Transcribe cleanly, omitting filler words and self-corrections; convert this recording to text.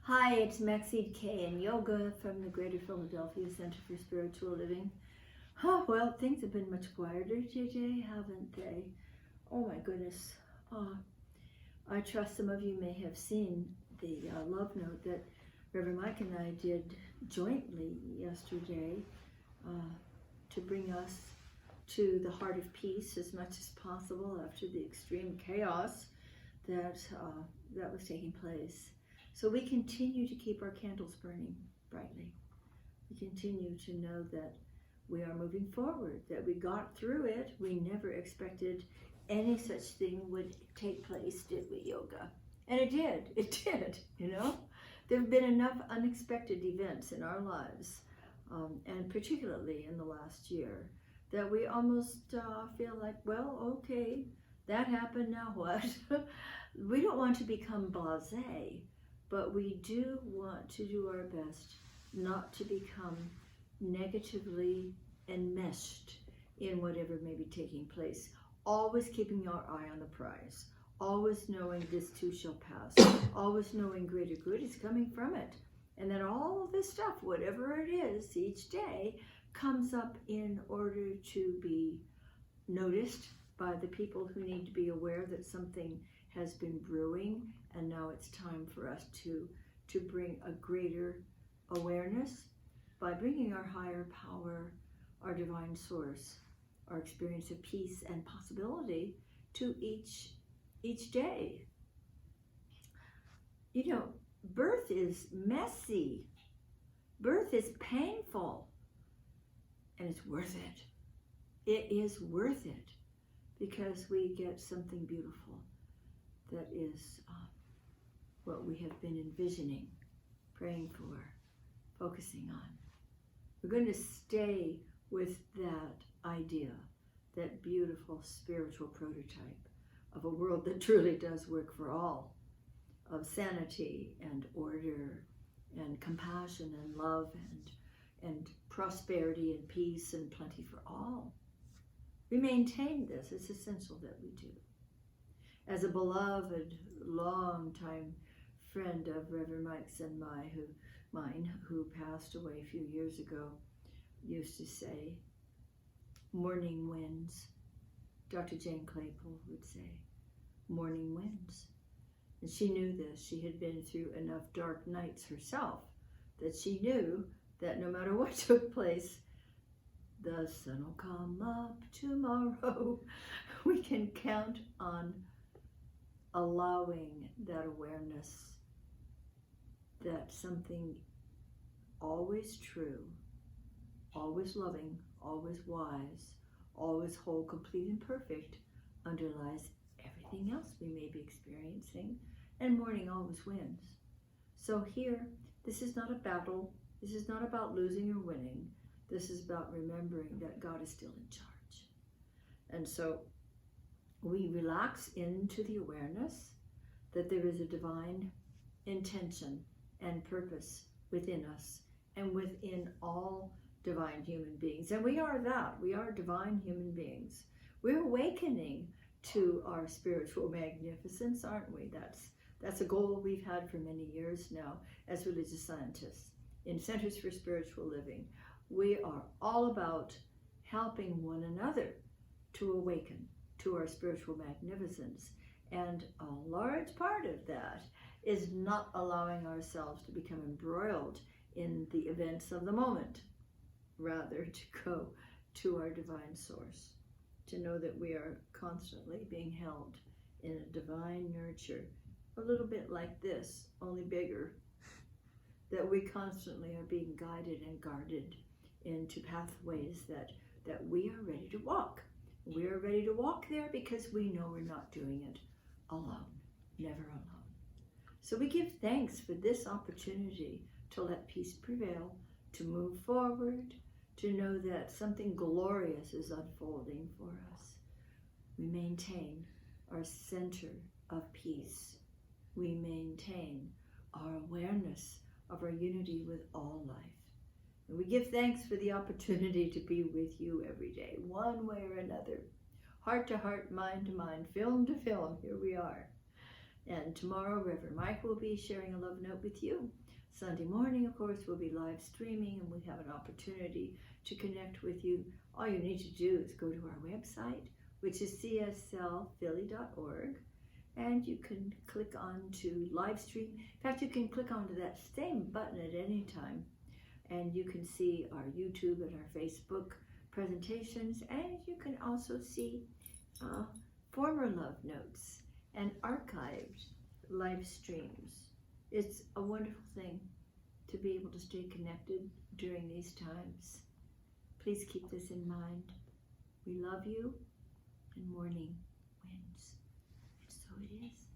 Hi, it's Maxine, Kaye, and yoga from the Greater Philadelphia Center for Spiritual Living. Oh, well, things have been much quieter today, haven't they? Oh my goodness. I trust some of you may have seen the love note that Reverend Mike and I did jointly yesterday to bring us to the heart of peace as much as possible after the extreme chaos that was taking place. So we continue to keep our candles burning brightly. We continue to know that we are moving forward, that we got through it. We never expected any such thing would take place, did we, yoga? And it did, you know? There have been enough unexpected events in our lives, and particularly in the last year, that we almost feel like, well, okay, that happened, now what? We don't want to become blasé, but we do want to do our best not to become negatively enmeshed in whatever may be taking place. Always keeping our eye on the prize. Always knowing this too shall pass. Always knowing greater good is coming from it. And that all of this stuff, whatever it is, each day comes up in order to be noticed by the people who need to be aware that something has been brewing, and now it's time for us to bring a greater awareness by bringing our higher power, our divine source, our experience of peace and possibility to each day. You know, birth is messy. Birth is painful, and it's worth it. It is worth it because we get something beautiful that is what we have been envisioning, praying for, focusing on. We're going to stay with that idea, that beautiful spiritual prototype of a world that truly does work for all, of sanity and order and compassion and love and prosperity and peace and plenty for all. We maintain this. It's essential that we do. As a beloved, long-time friend of Reverend Mike's and mine, who passed away a few years ago, used to say, morning winds. Dr. Jane Claypool would say, morning winds. And she knew this. She had been through enough dark nights herself that she knew that no matter what took place, the sun will come up tomorrow. We can count on allowing that awareness that something always true, always loving, always wise, always whole, complete, and perfect underlies everything else we may be experiencing, and morning always wins. So here, this is not a battle. This is not about losing or winning. This is about remembering that God is still in charge. And so we relax into the awareness that there is a divine intention and purpose within us and within all divine human beings. And we are that. We are divine human beings. We're awakening to our spiritual magnificence, aren't we? That's a goal we've had for many years now as religious scientists in Centers for Spiritual Living. We are all about helping one another to awaken to our spiritual magnificence. And a large part of that is not allowing ourselves to become embroiled in the events of the moment, rather to go to our divine source, to know that we are constantly being held in a divine nurture, a little bit like this, only bigger, that we constantly are being guided and guarded into pathways that we are ready to walk. We are ready to walk there because we know we're not doing it alone, never alone. So we give thanks for this opportunity to let peace prevail, to move forward, to know that something glorious is unfolding for us. We maintain our center of peace. We maintain our awareness of our unity with all life. And we give thanks for the opportunity to be with you every day, one way or another. Heart to heart, mind to mind, film to film, here we are. And tomorrow, Reverend Mike will be sharing a love note with you. Sunday morning, of course, we'll be live streaming, and we have an opportunity to connect with you. All you need to do is go to our website, which is cslphilly.org, and you can click on to live stream. In fact, you can click onto that same button at any time, and you can see our YouTube and our Facebook presentations, and you can also see former love notes and archived live streams. It's a wonderful thing to be able to stay connected during these times. Please keep this in mind. We love you, and morning wins. And so it is.